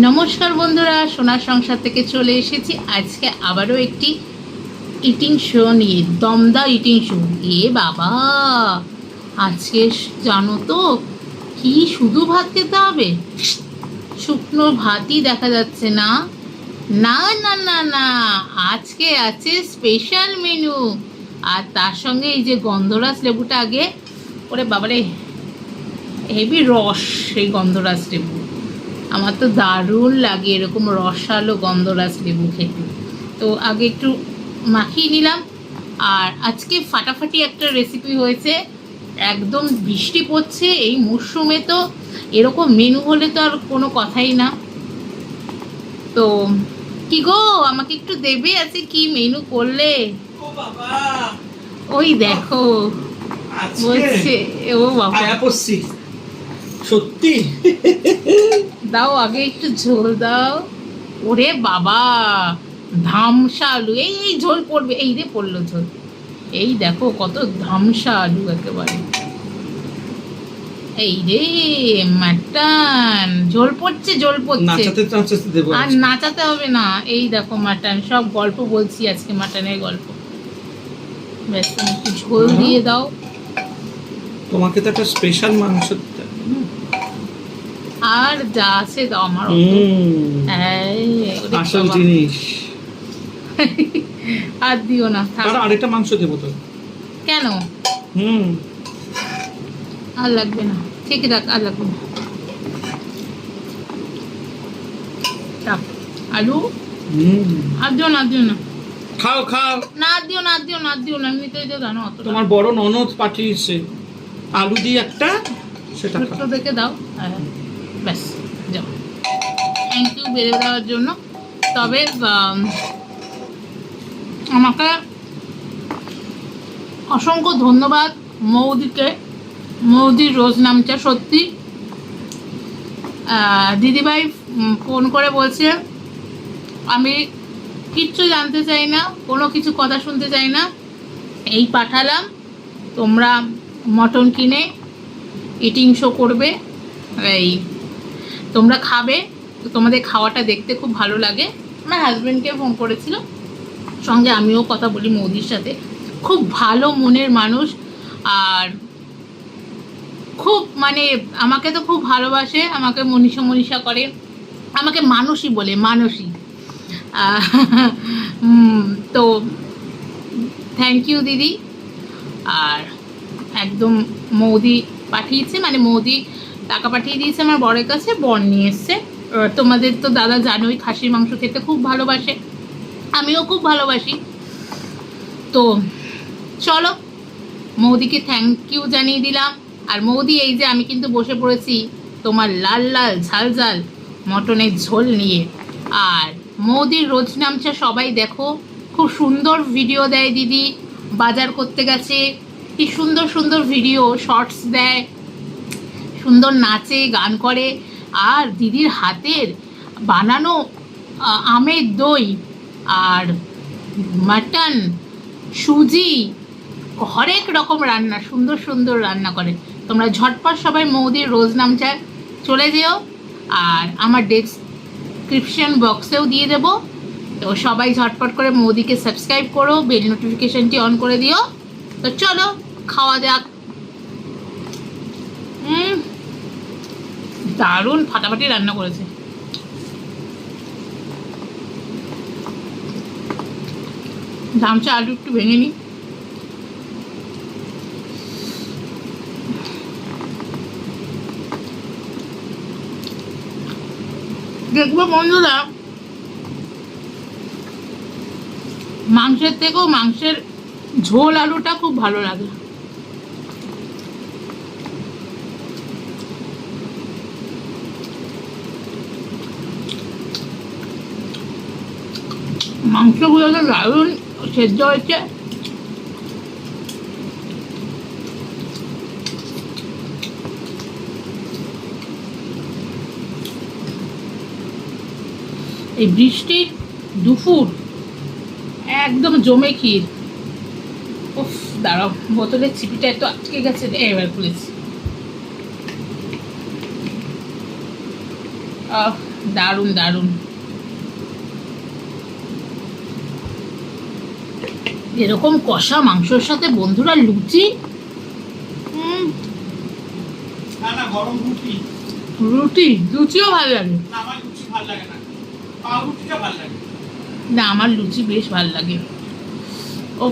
নমস্কার বন্ধুরা, সোনার সংসার থেকে চলে এসেছি আজকে আবারও একটি ইটিং শো নিয়ে। দমদা ইটিং শো। এ বাবা, আজকে জানো তো কি শুধু ভাত খেতে হবে? শুকনো ভাতই দেখা যাচ্ছে না। না না না না, আজকে আছে স্পেশাল মেনু। আর তার সঙ্গে এই যে গন্ধরাজ লেবুটা আগে, ওরে বাবারে হেভি রস সেই গন্ধরাজ লেবু। আমার তো দারুণ লাগে এরকম রসালো গন্ধরাজ লেবু খেতে। তো আগে একটু মাখিয়ে নিলাম। আর আজকে ফাটাফাটি একটা রেসিপি হয়েছে। একদম বৃষ্টি পড়ছে এই মরশুমে, তো এরকম মেনু হলে তো আর কোনো কথাই না। তো কি গো, আমাকে একটু দেবে আছে কি মেনু করলে? ওই দেখো বলছে। ও বাবা, সত্যি দাও আগে একটু ঝোল দাও। ওরে বাবা, ধামসা আলু, এই এই ঝোল পড়বে, এই রে পড়লো ঝোল। এই দেখো কত ধামসা আলু একেবারে। এই রে মাটন, ঝোল পড়ছে ঝোল পড়ছে। আর নাচাতে হবে না। এই দেখো মাটন, সব গল্প বলছি আজকে, মাটনের গল্প। ব্যাস তুমি একটু ঝোল দিয়ে দাও। তোমাকে তো একটা স্পেশাল মাংস আর যা আছে দাও আমার। আসল জিনিস। আর দিও না, আরেকটা মাংস দেবো তো। কেন? আর লাগবে না, ঠিক রাখ, আর লাগবে না। আলু আর দিও না, দিও না। খাও খাও। না দিও না, দিও না, দিও না। এমনিতেই তো জানো অত। তোমার বড় ননদ পাঠিয়েছে আলু দিয়ে একটা, সেটা ছোট্ট দেখে দাও। ব্যাস যাও, থ্যাংক ইউ বেড়ে দেওয়ার জন্য। তবে আমাকে অসংখ্য ধন্যবাদ মৌদিকে। মৌদির রোজ নামটা সত্যি। দিদিভাই ফোন করে বলছে আমি কিচ্ছু জানতে চাই না, কোনো কিছু কথা শুনতে চাই না, এই পাঠালাম, তোমরা মটন কিনে ইটিং শো করবে, এই তোমরা খাবে, তো তোমাদের খাওয়াটা দেখতে খুব ভালো লাগে। আমার হাজব্যান্ডকে ফোন করেছিল, সঙ্গে আমিও কথা বলি মৌদির সাথে। খুব ভালো মনের মানুষ, আর খুব মানে আমাকে তো খুব ভালোবাসে, আমাকে মনীষা মনীষা করে, আমাকে মানুষই বলে, মানুষই। তো থ্যাংক ইউ দিদি। আর একদম মৌদি পাঠিয়েছে, মানে মৌদি টাকা পাঠিয়ে দিয়েছে আমার বরের কাছে, বর নিয়ে এসছে। তোমাদের তো দাদা জানোই খাসির মাংস খেতে খুব ভালোবাসে, আমিও খুব ভালোবাসি। তো চলো মৌদিকে থ্যাংক ইউ জানিয়ে দিলাম। আর মৌদি, এই যে আমি কিন্তু বসে পড়েছি তোমার লাল লাল ঝাল ঝাল মটনের ঝোল নিয়ে। আর মৌদির রোজ নামছে, সবাই দেখো, খুব সুন্দর ভিডিও দেয় দিদি। বাজার করতে গেছে, কি সুন্দর সুন্দর ভিডিও শর্টস দেয়, সুন্দর নাচে গান করে। আর দিদির হাতের বানানো আমের দই আর মাটন, সুজি, হরেক রকম রান্না, সুন্দর সুন্দর রান্না করে। তোমরা ঝটপট সবাই মৌদির রোজ নামচায় চলে যেও। আর আমার ডেসক্রিপশন বক্সেও দিয়ে দেবো, তো সবাই ঝটপট করে মৌদিকে সাবস্ক্রাইব করো, বেল নোটিফিকেশনটি অন করে দিও। তো চলো খাওয়া যাক। দারুণ ফাটাফাটি রান্না করেছে। ধামচা আলু একটু ভেঙে নিই। দেখবো বন্ধুরা, মাংসের থেকেও মাংসের ঝোল আলুটা খুব ভালো লাগে। মাংসগুলো তো দারুণ সেদ্ধ হয়েছে। এই বৃষ্টির দুপুর একদম জমে ক্ষীর। উফ, দাঁড়াও, বোতলের চিপিটা একটু আটকে গেছে রে, এবার খুলেছি। দারুণ দারুণ। এরকম কষা মাংসর সাথে বন্ধুরা লুচি, গরম রুটি, লুচিও ভালো লাগে। আমার লুচি ভালো লাগে না, পাউরুটিটা ভালো লাগে। না, আমার লুচি বেশ ভালো লাগে। ও,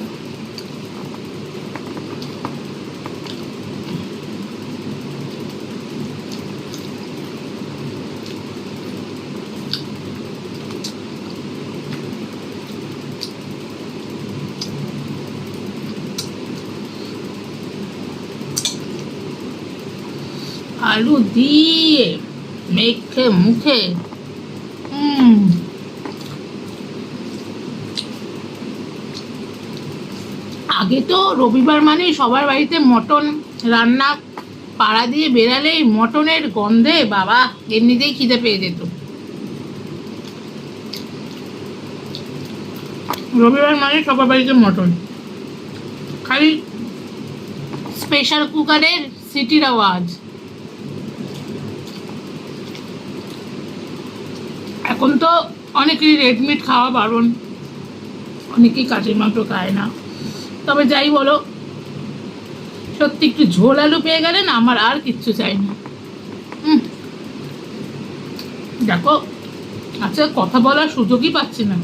আলু দিয়ে মেখে মুখে আগে তো রবিবার মানেই সবার বাড়িতে মটন রান্না, পাড়া দিয়ে বেরালেই মটনের গন্ধে বাবা এমনিতেই খিদে পেয়ে যেত। রবিবার মানে সবার বাড়িতে মটন, খালি প্রেসার কুকারের সিটির আওয়াজ। এখন তো অনেকেই রেডমিট খাওয়া বারণ, অনেকেই কাঠের মাংস খায় না। তবে যাই বলো, সত্যি একটু ঝোল আলু পেয়ে গেলে না, আমার আর কিচ্ছু চাই না। দেখো, আচ্ছা, কথা বলার সুযোগই পাচ্ছি না,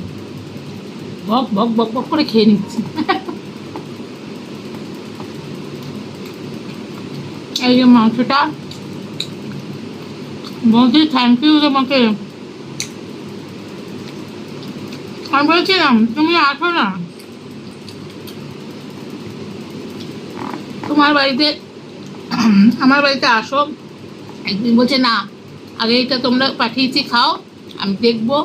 বক বক বক বক করে খেয়ে নিচ্ছি। এই যে মাংসটা, বলছি থ্যাংক ইউ তোমাকে। আমি বলছিলাম তুমি আসো না, তোমার বাড়িতে, আমার বাড়িতে আসো একদিন। বলছে না, আগে এটা তোমরা পাঠিয়েছি খাও, আমি দেখবো।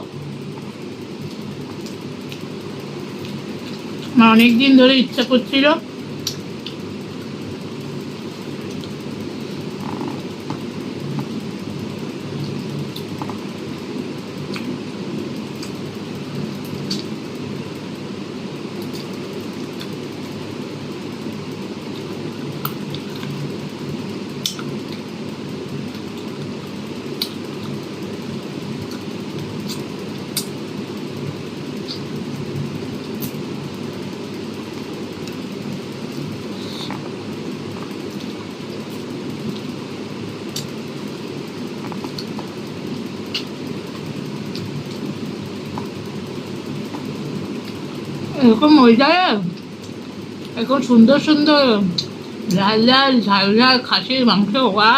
আমার অনেকদিন ধরে ইচ্ছা করছিল। এরকম ওয়েদারে এখন সুন্দর সুন্দর লাল লাল ঝাল ঝাল খাসির মাংস, ওয়া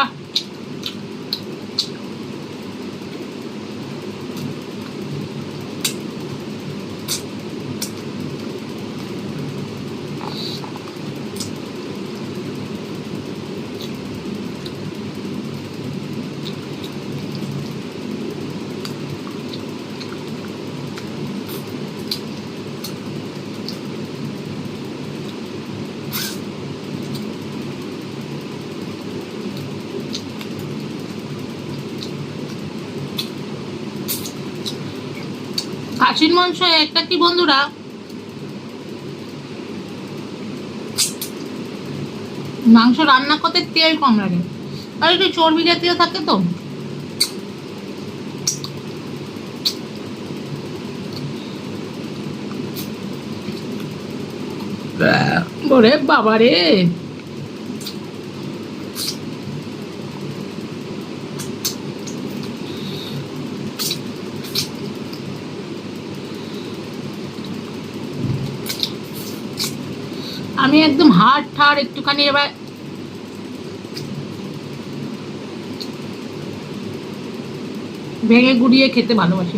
খাসির মাংস একটা কি বন্ধুরা, মাংস রান্না করতে তেল কম লাগে, আর একটু চর্বি জাতীয় থাকে তো। ওরে বাবা রে, আমি একদম হাড় ঠাড় একটুখানি এবার ভেঙে গুড়িয়ে খেতে ভালোবাসি।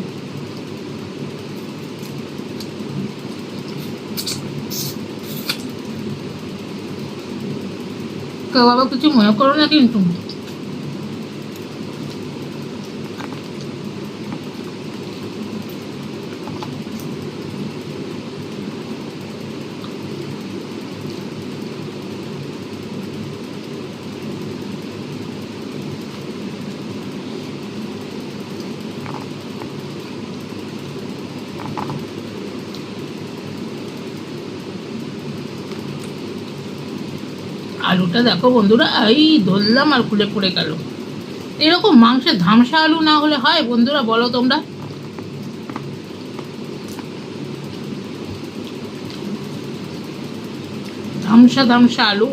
কেউ বাবা কিছু মনে করো না কিন্তু। আলুটা দেখো বন্ধুরা, এই ধরলাম আর খুলে পড়ে গেল। এরকম মাংসের ধামসা আলু না হলে হয় বন্ধুরা, বলো তোমরা? ধামসা ধামসা আলু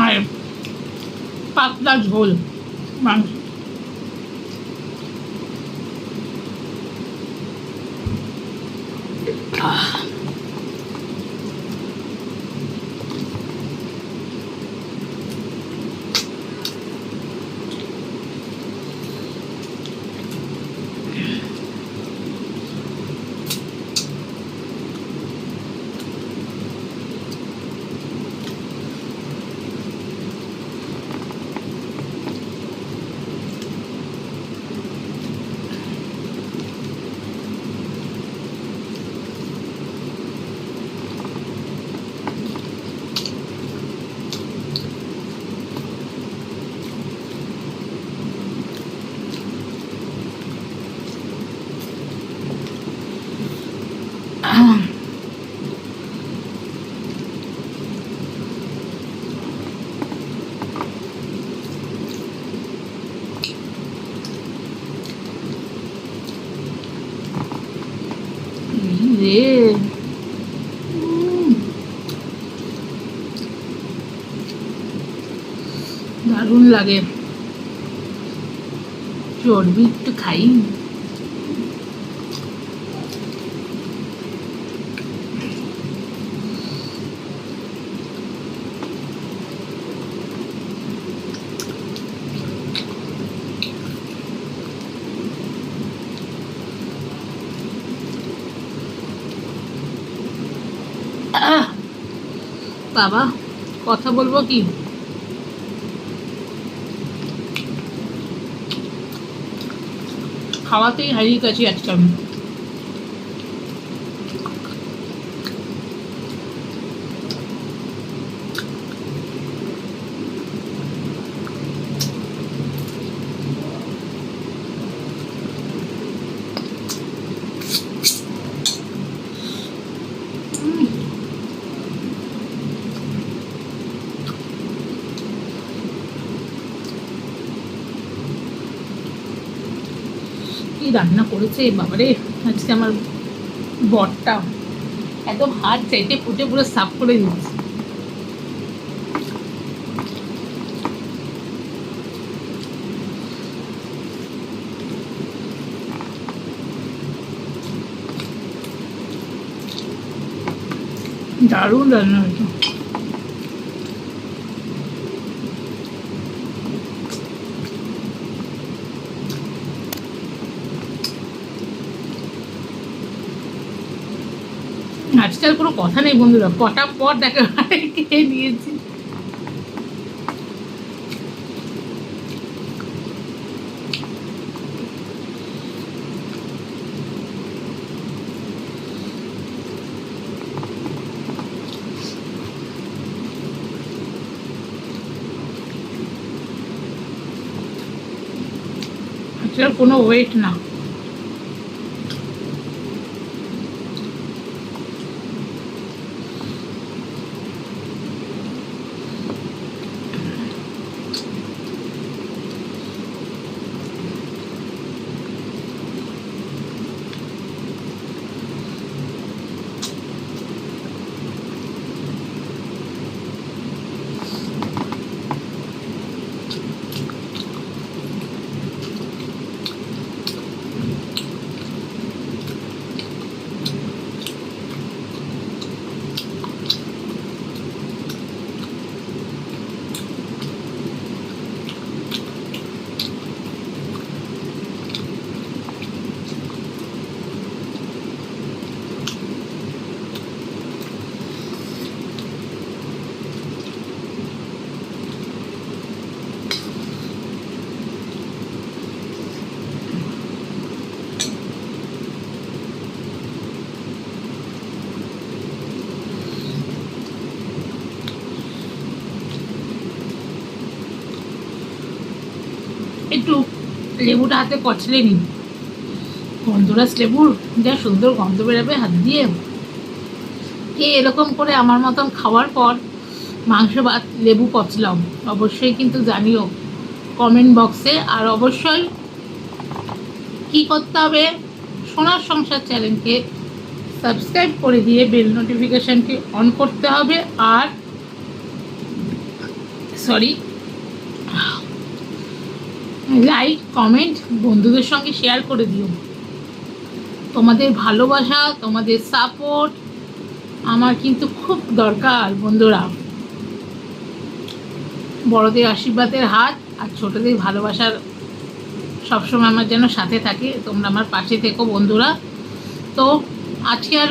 আর পাতলা ঝোল মাংস। রে দারুণ লাগে। চর্বি একটু খাই। বাবা কথা বলবো কি, খাওয়াতেই হারিয়ে গেছি আজকে আমি। কি রান্না করেছে বাবারে আজকে আমার বরটা, একদম হাত চাইতে ফুটে পুরো সাফ করে দিচ্ছে। দারুণ রান্না হয়েছে। আজকাল কোনো কথা নেই বন্ধুরা, পটাপট দেখা খেয়ে নিয়েছি। আজকাল কোনো ওয়েট না। একটু লেবুটা হাতে কচলে নিন, গন্ধরাজ লেবুর যা সুন্দর গন্ধ বেরোবে হাত দিয়ে, কে এরকম করে আমার মতন খাওয়ার পর মাংস ভাত লেবু পচলাম, অবশ্যই কিন্তু জানিও কমেন্ট বক্সে। আর অবশ্যই কি করতে হবে, সোনার সংসার চ্যানেলকে সাবস্ক্রাইব করে দিয়ে বেল নোটিফিকেশানটি অন করতে হবে। আর লাইক কমেন্ট বন্ধুদের সঙ্গে শেয়ার করে দিও। তোমাদের ভালোবাসা, তোমাদের সাপোর্ট আমার কিন্তু খুব দরকার বন্ধুরা। বড়দের আশীর্বাদের হাত আর ছোটদের ভালোবাসার সবসময় আমার যেন সাথে থাকে, তোমরা আমার পাশে থেকো বন্ধুরা। তো আজকে আর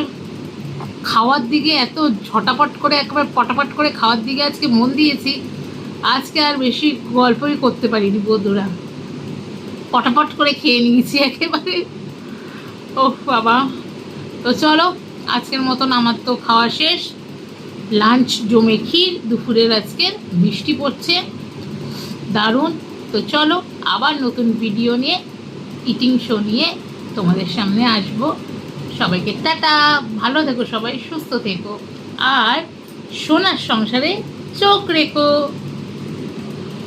খাওয়ার দিকে এত ঝটাপট করে একবার পটাপট করে খাওয়ার দিকে আজকে মন দিয়েছি, আজকে আর বেশি গল্পই করতে পারিনি বন্ধুরা, পটাপট করে খেয়ে নিয়েছি একেবারে। ও বাবা, তো চলো আজকের মতন আমার তো খাওয়া শেষ, লাঞ্চ জমে ক্ষীর, দুপুরের আজকের বৃষ্টি পড়ছে দারুণ। তো চলো আবার নতুন ভিডিও নিয়ে, ইটিং শো নিয়ে তোমাদের সামনে আসবো। সবাইকে টাটা, ভালো থেকো সবাই, সুস্থ থেকো আর সোনার সংসারে চোখ রেখো।